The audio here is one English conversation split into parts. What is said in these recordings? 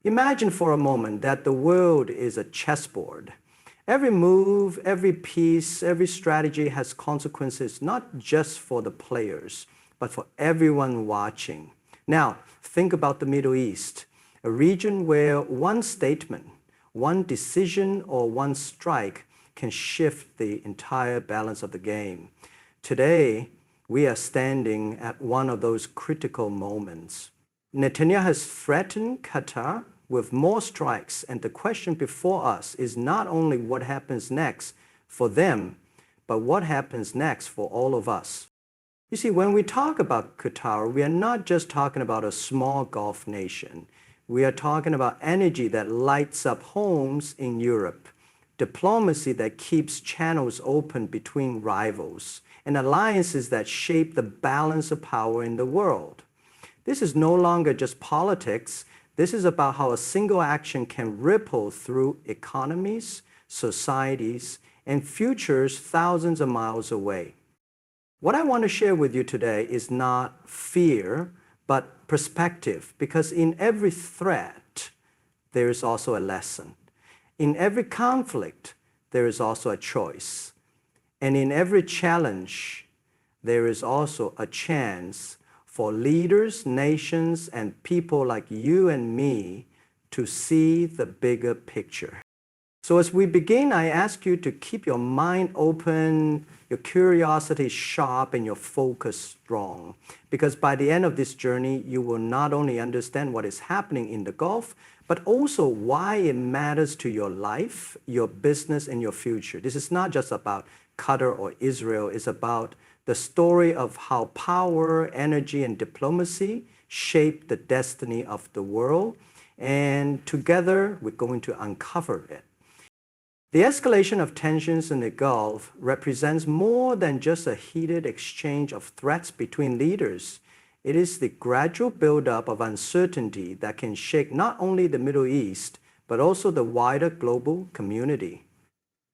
Imagine for a moment that the world is a chessboard. Every move, every piece, every strategy has consequences not just for the players, but for everyone watching. Now, think about the Middle East, a region where one statement, one decision, or one strike can shift the entire balance of the game. Today, we are standing at one of those critical moments. Netanyahu has threatened Qatar with more strikes, and the question before us is not only what happens next for them, but what happens next for all of us. You see, when we talk about Qatar, we are not just talking about a small Gulf nation. We are talking about energy that lights up homes in Europe, diplomacy that keeps channels open between rivals, and alliances that shape the balance of power in the world. This is no longer just politics. This is about how a single action can ripple through economies, societies, and futures thousands of miles away. What I want to share with you today is not fear, but perspective, because in every threat, there is also a lesson. In every conflict, there is also a choice. And in every challenge, there is also a chance for leaders, nations, and people like you and me to see the bigger picture. So as we begin, I ask you to keep your mind open, your curiosity sharp, and your focus strong. Because by the end of this journey, you will not only understand what is happening in the Gulf, but also why it matters to your life, your business, and your future. This is not just about Qatar or Israel. It's about the story of how power, energy, and diplomacy shape the destiny of the world. And together, we're going to uncover it. The escalation of tensions in the Gulf represents more than just a heated exchange of threats between leaders. It is the gradual buildup of uncertainty that can shake not only the Middle East, but also the wider global community.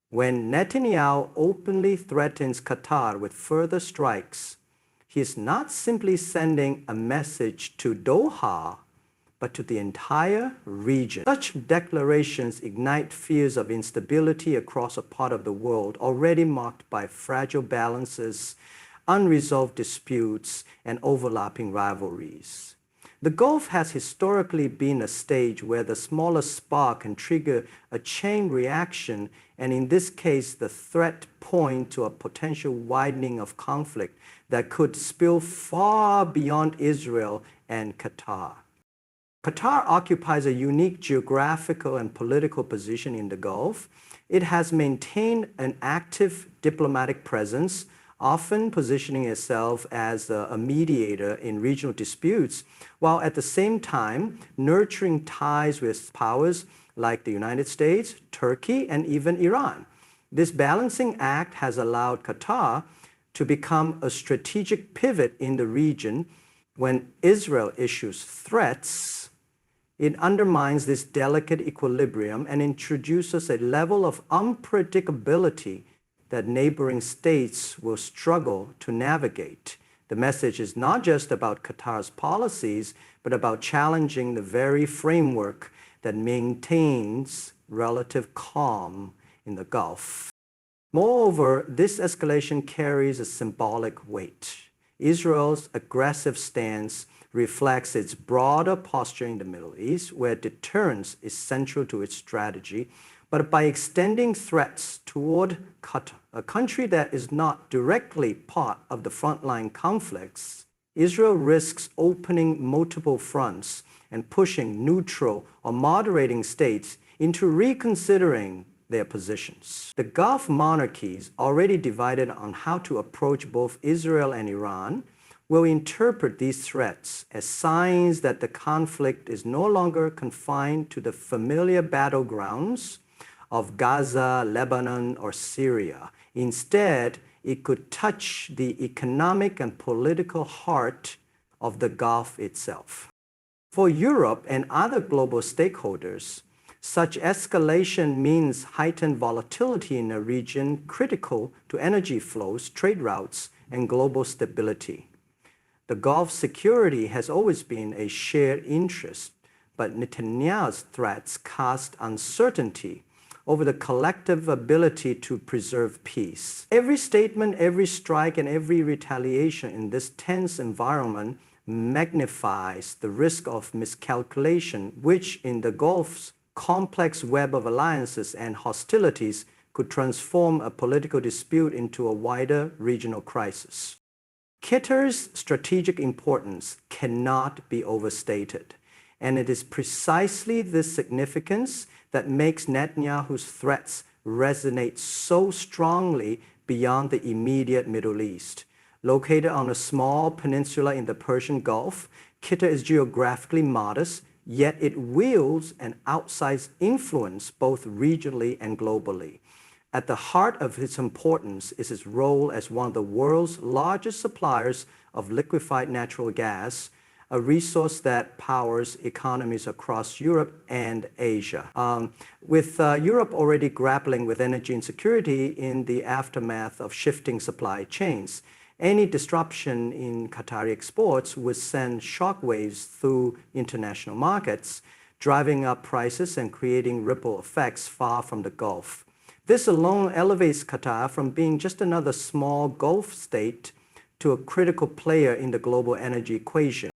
When Netanyahu openly threatens Qatar with further strikes, he is not simply sending a message to Doha, but to the entire region. Such declarations ignite fears of instability across a part of the world already marked by fragile balances, unresolved disputes, and overlapping rivalries. The Gulf has historically been a stage where the smallest spark can trigger a chain reaction, and in this case, the threat points to a potential widening of conflict that could spill far beyond Israel and Qatar. Qatar occupies a unique geographical and political position in the Gulf. It has maintained an active diplomatic presence, often positioning itself as a mediator in regional disputes, while at the same time nurturing ties with powers like the United States, Turkey, and even Iran. This balancing act has allowed Qatar to become a strategic pivot in the region. When Israel issues threats, it undermines this delicate equilibrium and introduces a level of unpredictability that neighboring states will struggle to navigate. The message is not just about Qatar's policies, but about challenging the very framework that maintains relative calm in the Gulf. Moreover, this escalation carries a symbolic weight. Israel's aggressive stance reflects its broader posture in the Middle East, where deterrence is central to its strategy. But by extending threats toward Qatar, a country that is not directly part of the frontline conflicts, Israel risks opening multiple fronts and pushing neutral or moderating states into reconsidering their positions. The Gulf monarchies, already divided on how to approach both Israel and Iran, will interpret these threats as signs that the conflict is no longer confined to the familiar battlegrounds of Gaza, Lebanon, or Syria. Instead, it could touch the economic and political heart of the Gulf itself. For Europe and other global stakeholders, such escalation means heightened volatility in a region critical to energy flows, trade routes, and global stability. The Gulf security has always been a shared interest, but Netanyahu's threats cast uncertainty over the collective ability to preserve peace. Every statement, every strike, and every retaliation in this tense environment magnifies the risk of miscalculation, which in the Gulf's complex web of alliances and hostilities could transform a political dispute into a wider regional crisis. Qatar's strategic importance cannot be overstated, and it is precisely this significance that makes Netanyahu's threats resonate so strongly beyond the immediate Middle East. Located on a small peninsula in the Persian Gulf, Qatar is geographically modest, yet it wields an outsized influence both regionally and globally. At the heart of its importance is its role as one of the world's largest suppliers of liquefied natural gas, a resource that powers economies across Europe and Asia. With Europe already grappling with energy insecurity in the aftermath of shifting supply chains, any disruption in Qatari exports would send shockwaves through international markets, driving up prices and creating ripple effects far from the Gulf. This alone elevates Qatar from being just another small Gulf state to a critical player in the global energy equation.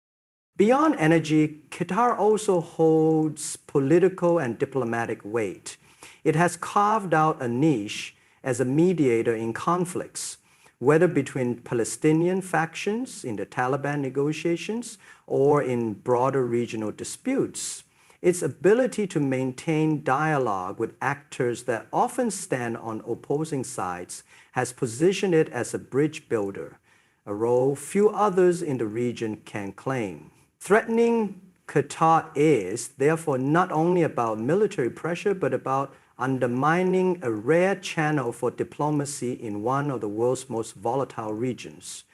Beyond energy, Qatar also holds political and diplomatic weight. It has carved out a niche as a mediator in conflicts, whether between Palestinian factions in the Taliban negotiations or in broader regional disputes. Its ability to maintain dialogue with actors that often stand on opposing sides has positioned it as a bridge builder, a role few others in the region can claim. Threatening Qatar is, therefore, not only about military pressure, but about undermining a rare channel for diplomacy in one of the world's most volatile regions.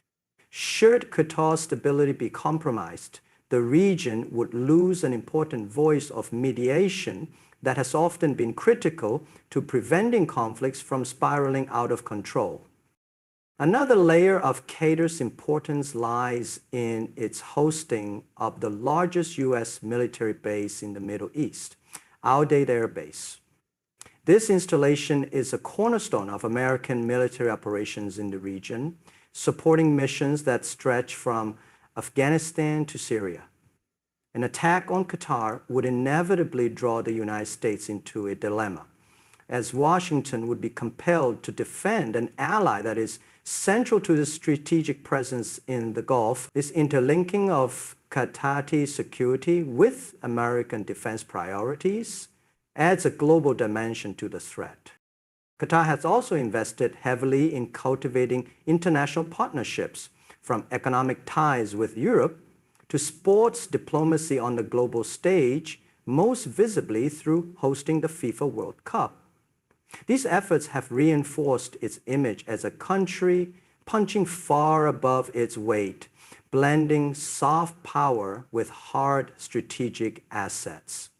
Should Qatar's stability be compromised, the region would lose an important voice of mediation that has often been critical to preventing conflicts from spiraling out of control. Another layer of Qatar's importance lies in its hosting of the largest U.S. military base in the Middle East, Al Udeid Air Base. This installation is a cornerstone of American military operations in the region, supporting missions that stretch from Afghanistan to Syria. An attack on Qatar would inevitably draw the United States into a dilemma, as Washington would be compelled to defend an ally that is central to the strategic presence in the Gulf. This interlinking of Qatari security with American defense priorities adds a global dimension to the threat. Qatar has also invested heavily in cultivating international partnerships, from economic ties with Europe to sports diplomacy on the global stage, most visibly through hosting the FIFA World Cup. These efforts have reinforced its image as a country punching far above its weight, blending soft power with hard strategic assets.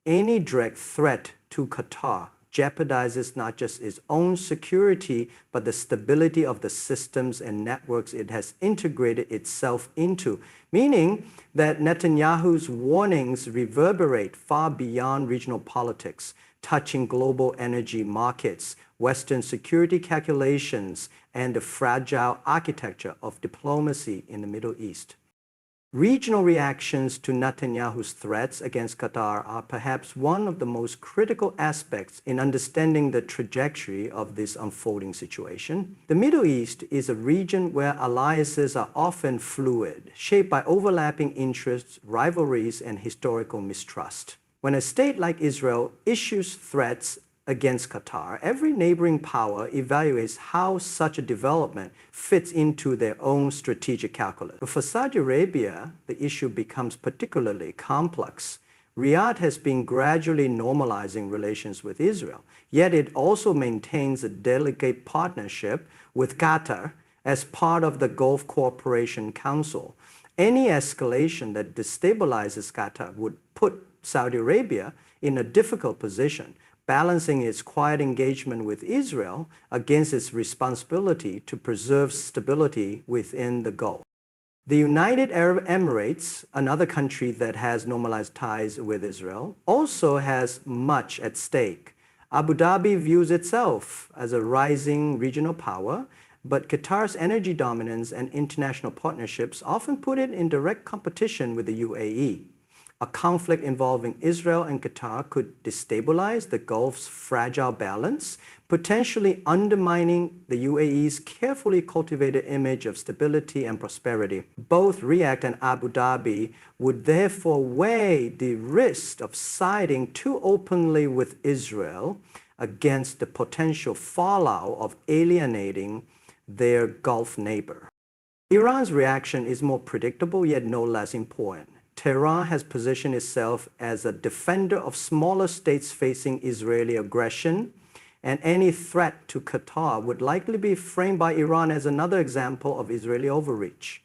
Any direct threat to Qatar jeopardizes not just its own security, but the stability of the systems and networks it has integrated itself into, meaning that Netanyahu's warnings reverberate far beyond regional politics, touching global energy markets, Western security calculations, and the fragile architecture of diplomacy in the Middle East. Regional reactions to Netanyahu's threats against Qatar are perhaps one of the most critical aspects in understanding the trajectory of this unfolding situation. The Middle East is a region where alliances are often fluid, shaped by overlapping interests, rivalries, and historical mistrust. When a state like Israel issues threats against Qatar, every neighboring power evaluates how such a development fits into their own strategic calculus. But for Saudi Arabia, the issue becomes particularly complex. Riyadh has been gradually normalizing relations with Israel, yet it also maintains a delicate partnership with Qatar as part of the Gulf Cooperation Council. Any escalation that destabilizes Qatar would put Saudi Arabia in a difficult position, balancing its quiet engagement with Israel against its responsibility to preserve stability within the Gulf. The United Arab Emirates, another country that has normalized ties with Israel, also has much at stake. Abu Dhabi views itself as a rising regional power, but Qatar's energy dominance and international partnerships often put it in direct competition with the UAE. A conflict involving Israel and Qatar could destabilize the Gulf's fragile balance, potentially undermining the UAE's carefully cultivated image of stability and prosperity. Both Riyadh and Abu Dhabi would therefore weigh the risk of siding too openly with Israel against the potential fallout of alienating their Gulf neighbor. Iran's reaction is more predictable yet no less important. Tehran has positioned itself as a defender of smaller states facing Israeli aggression, and any threat to Qatar would likely be framed by Iran as another example of Israeli overreach.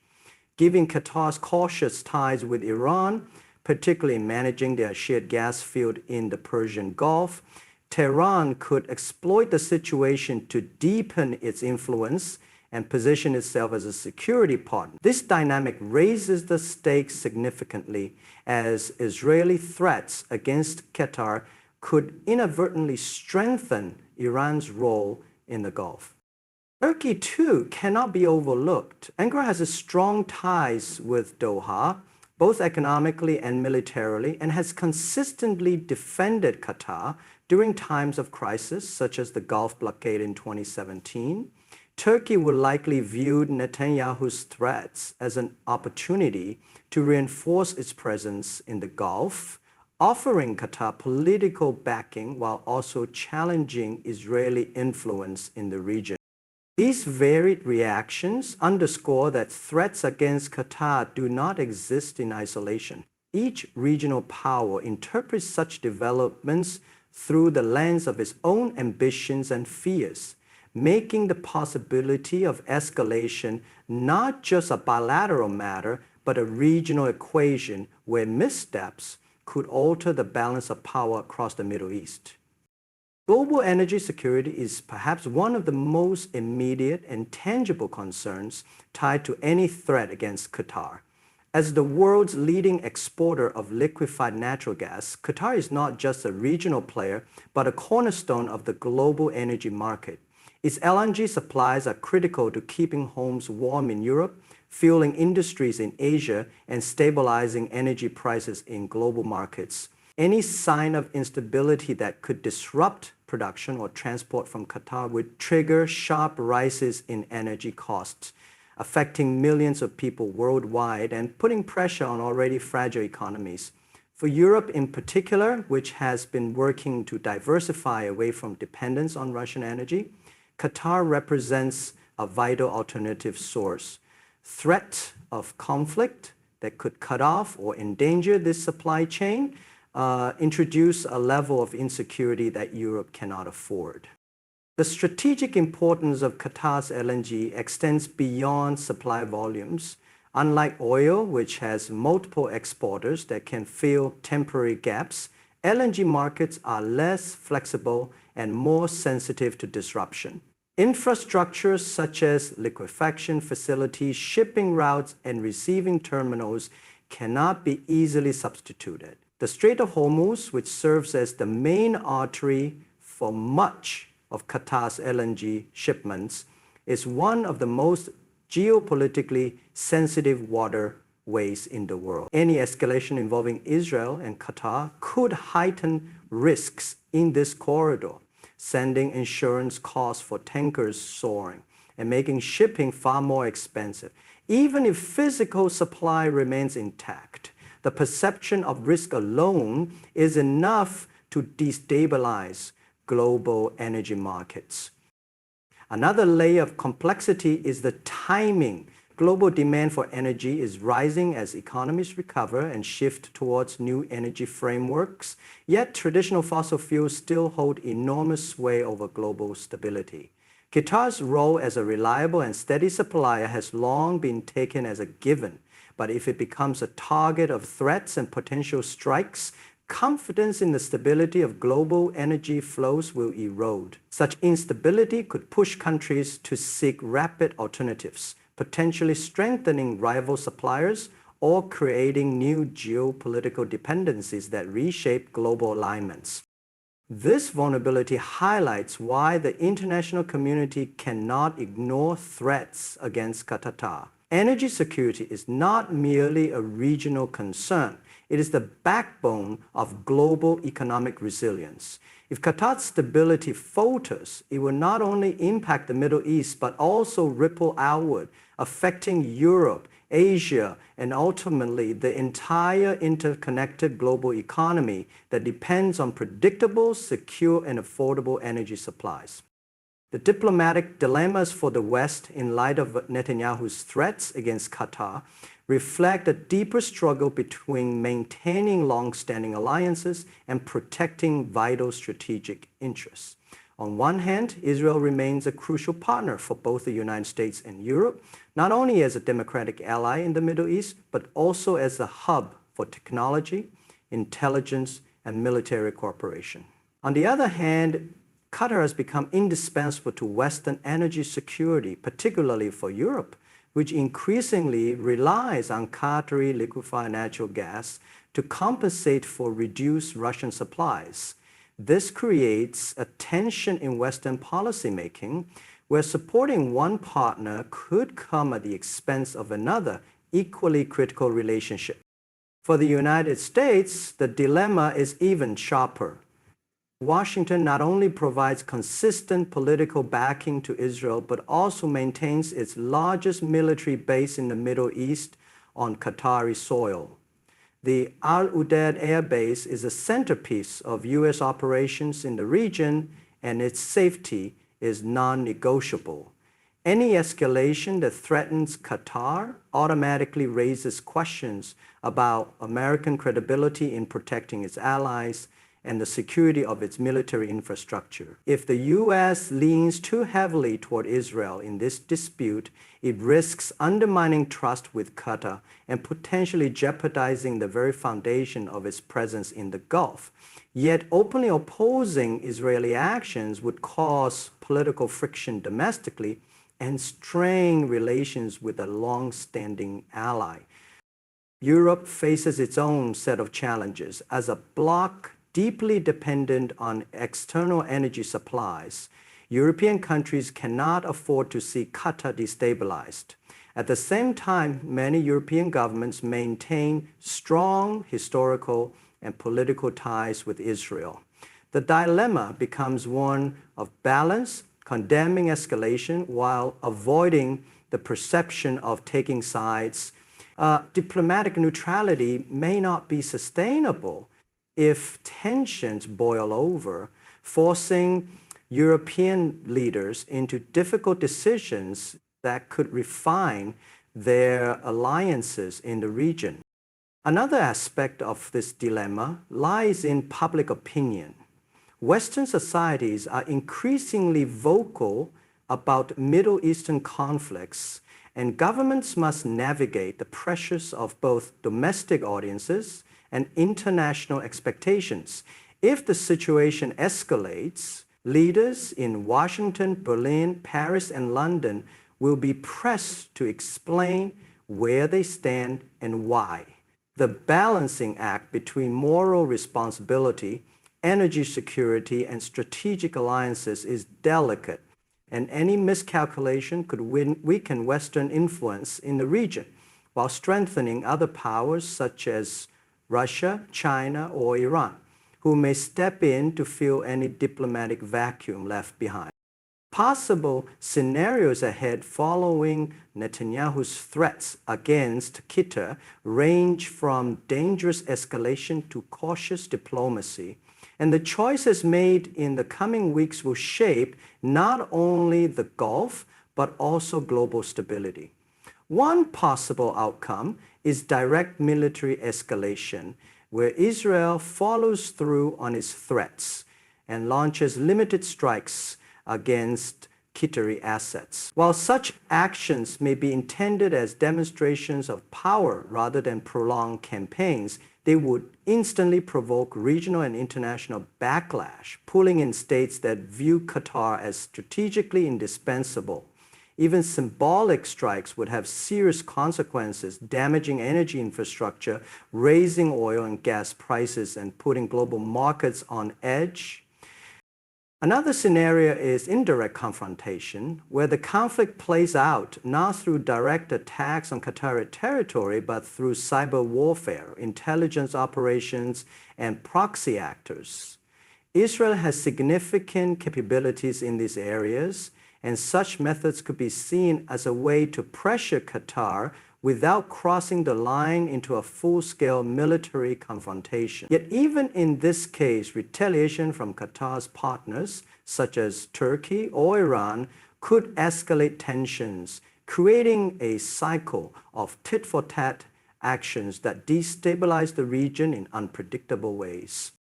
Given Qatar's cautious ties with Iran, particularly managing their shared gas field in the Persian Gulf, Tehran could exploit the situation to deepen its influence and position itself as a security partner. This dynamic raises the stakes significantly, as Israeli threats against Qatar could inadvertently strengthen Iran's role in the Gulf. Turkey, too, cannot be overlooked. Ankara has strong ties with Doha, both economically and militarily, and has consistently defended Qatar during times of crisis, such as the Gulf blockade in 2017. Turkey would likely view Netanyahu's threats as an opportunity to reinforce its presence in the Gulf, offering Qatar political backing while also challenging Israeli influence in the region. These varied reactions underscore that threats against Qatar do not exist in isolation. Each regional power interprets such developments through the lens of its own ambitions and fears, making the possibility of escalation not just a bilateral matter, but a regional equation where missteps could alter the balance of power across the Middle East. Global energy security is perhaps one of the most immediate and tangible concerns tied to any threat against Qatar. As the world's leading exporter of liquefied natural gas, Qatar is not just a regional player, but a cornerstone of the global energy market. Its LNG supplies are critical to keeping homes warm in Europe, fueling industries in Asia, and stabilizing energy prices in global markets. Any sign of instability that could disrupt production or transport from Qatar would trigger sharp rises in energy costs, affecting millions of people worldwide and putting pressure on already fragile economies. For Europe in particular, which has been working to diversify away from dependence on Russian energy, Qatar represents a vital alternative source. Threat of conflict that could cut off or endanger this supply chain introduce a level of insecurity that Europe cannot afford. The strategic importance of Qatar's LNG extends beyond supply volumes. Unlike oil, which has multiple exporters that can fill temporary gaps, LNG markets are less flexible and more sensitive to disruption. Infrastructures such as liquefaction facilities, shipping routes, and receiving terminals cannot be easily substituted. The Strait of Hormuz, which serves as the main artery for much of Qatar's LNG shipments, is one of the most geopolitically sensitive waterways in the world. Any escalation involving Israel and Qatar could heighten risks in this corridor, sending insurance costs for tankers soaring and making shipping far more expensive. Even if physical supply remains intact, the perception of risk alone is enough to destabilize global energy markets. Another layer of complexity is the timing. Global demand for energy is rising as economies recover and shift towards new energy frameworks, yet traditional fossil fuels still hold enormous sway over global stability. Qatar's role as a reliable and steady supplier has long been taken as a given, but if it becomes a target of threats and potential strikes, confidence in the stability of global energy flows will erode. Such instability could push countries to seek rapid alternatives, potentially strengthening rival suppliers or creating new geopolitical dependencies that reshape global alignments. This vulnerability highlights why the international community cannot ignore threats against Qatar. Energy security is not merely a regional concern. It is the backbone of global economic resilience. If Qatar's stability falters, it will not only impact the Middle East, but also ripple outward, affecting Europe, Asia, and ultimately the entire interconnected global economy that depends on predictable, secure, and affordable energy supplies. The diplomatic dilemmas for the West in light of Netanyahu's threats against Qatar reflect a deeper struggle between maintaining long-standing alliances and protecting vital strategic interests. On one hand, Israel remains a crucial partner for both the United States and Europe, not only as a democratic ally in the Middle East, but also as a hub for technology, intelligence, and military cooperation. On the other hand, Qatar has become indispensable to Western energy security, particularly for Europe, which increasingly relies on Qatari liquefied natural gas to compensate for reduced Russian supplies. This creates a tension in Western policymaking, where supporting one partner could come at the expense of another equally critical relationship. For the United States, the dilemma is even sharper. Washington not only provides consistent political backing to Israel, but also maintains its largest military base in the Middle East on Qatari soil. The Al Udeid Air Base is a centerpiece of U.S. operations in the region, and its safety is non-negotiable. Any escalation that threatens Qatar automatically raises questions about American credibility in protecting its allies and the security of its military infrastructure. If the U.S. leans too heavily toward Israel in this dispute, it risks undermining trust with Qatar and potentially jeopardizing the very foundation of its presence in the Gulf. Yet openly opposing Israeli actions would cause political friction domestically and strain relations with a long-standing ally. Europe faces its own set of challenges. As a bloc deeply dependent on external energy supplies, European countries cannot afford to see Qatar destabilized. At the same time, many European governments maintain strong historical and political ties with Israel. The dilemma becomes one of balance, condemning escalation while avoiding the perception of taking sides. Diplomatic neutrality may not be sustainable if tensions boil over, forcing European leaders into difficult decisions that could refine their alliances in the region. Another aspect of this dilemma lies in public opinion. Western societies are increasingly vocal about Middle Eastern conflicts, and governments must navigate the pressures of both domestic audiences and international expectations. If the situation escalates, leaders in Washington, Berlin, Paris, and London will be pressed to explain where they stand and why. The balancing act between moral responsibility, energy security, and strategic alliances is delicate, and any miscalculation could weaken Western influence in the region, while strengthening other powers such as Russia, China, or Iran, who may step in to fill any diplomatic vacuum left behind. Possible scenarios ahead following Netanyahu's threats against Qatar range from dangerous escalation to cautious diplomacy, and the choices made in the coming weeks will shape not only the Gulf, but also global stability. One possible outcome is direct military escalation, where Israel follows through on its threats and launches limited strikes against Qatari assets. While such actions may be intended as demonstrations of power rather than prolonged campaigns, they would instantly provoke regional and international backlash, pulling in states that view Qatar as strategically indispensable. Even symbolic strikes would have serious consequences, damaging energy infrastructure, raising oil and gas prices, and putting global markets on edge. Another scenario is indirect confrontation, where the conflict plays out not through direct attacks on Qatari territory, but through cyber warfare, intelligence operations, and proxy actors. Israel has significant capabilities in these areas, and such methods could be seen as a way to pressure Qatar without crossing the line into a full-scale military confrontation. Yet even in this case, retaliation from Qatar's partners, such as Turkey or Iran, could escalate tensions, creating a cycle of tit-for-tat actions that destabilize the region in unpredictable ways.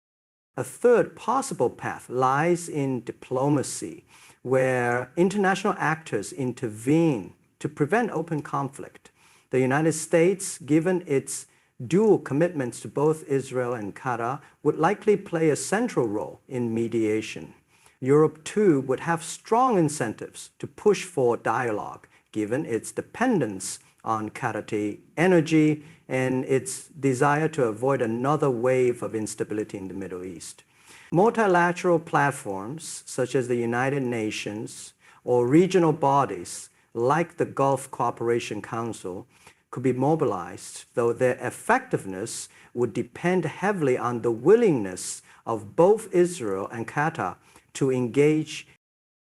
A third possible path lies in diplomacy, where international actors intervene to prevent open conflict. The United States, given its dual commitments to both Israel and Qatar, would likely play a central role in mediation. Europe, too, would have strong incentives to push for dialogue, given its dependence on Qatari energy and its desire to avoid another wave of instability in the Middle East. Multilateral platforms, such as the United Nations or regional bodies like the Gulf Cooperation Council, could be mobilized, though their effectiveness would depend heavily on the willingness of both Israel and Qatar to engage.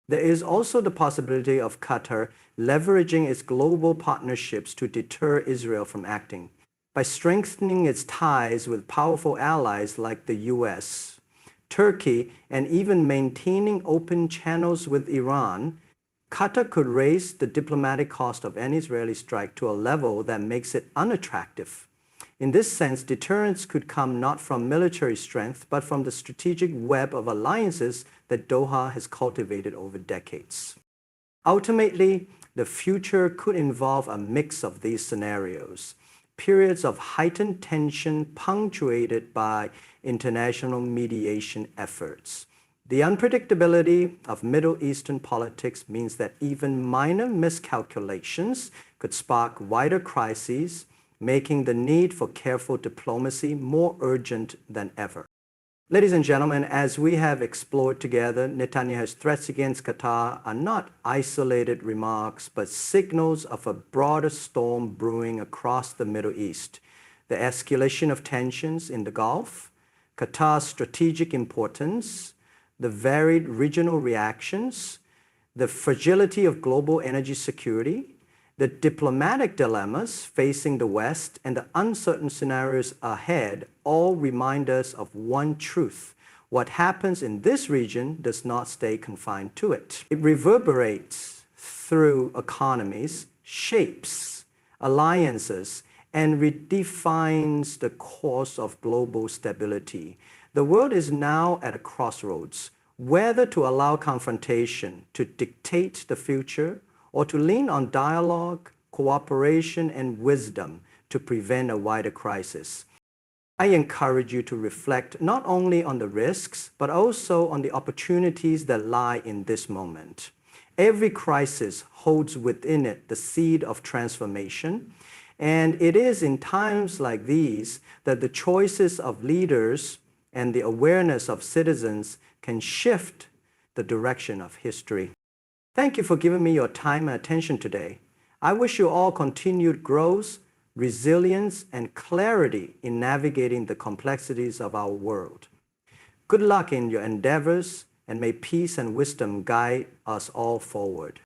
There is also the possibility of Qatar leveraging its global partnerships to deter Israel from acting. By strengthening its ties with powerful allies like the US, Turkey, and even maintaining open channels with Iran, Qatar could raise the diplomatic cost of any Israeli strike to a level that makes it unattractive. In this sense, deterrence could come not from military strength, but from the strategic web of alliances that Doha has cultivated over decades. Ultimately, the future could involve a mix of these scenarios. Periods of heightened tension punctuated by international mediation efforts. The unpredictability of Middle Eastern politics means that even minor miscalculations could spark wider crises, making the need for careful diplomacy more urgent than ever. Ladies and gentlemen, as we have explored together, Netanyahu's threats against Qatar are not isolated remarks, but signals of a broader storm brewing across the Middle East. The escalation of tensions in the Gulf, Qatar's strategic importance, the varied regional reactions, the fragility of global energy security, the diplomatic dilemmas facing the West, and the uncertain scenarios ahead all remind us of one truth. What happens in this region does not stay confined to it. It reverberates through economies, shapes alliances, and redefines the course of global stability. The world is now at a crossroads, whether to allow confrontation to dictate the future or to lean on dialogue, cooperation, and wisdom to prevent a wider crisis. I encourage you to reflect not only on the risks, but also on the opportunities that lie in this moment. Every crisis holds within it the seed of transformation, and it is in times like these that the choices of leaders and the awareness of citizens can shift the direction of history. Thank you for giving me your time and attention today. I wish you all continued growth, resilience, and clarity in navigating the complexities of our world. Good luck in your endeavors, and may peace and wisdom guide us all forward.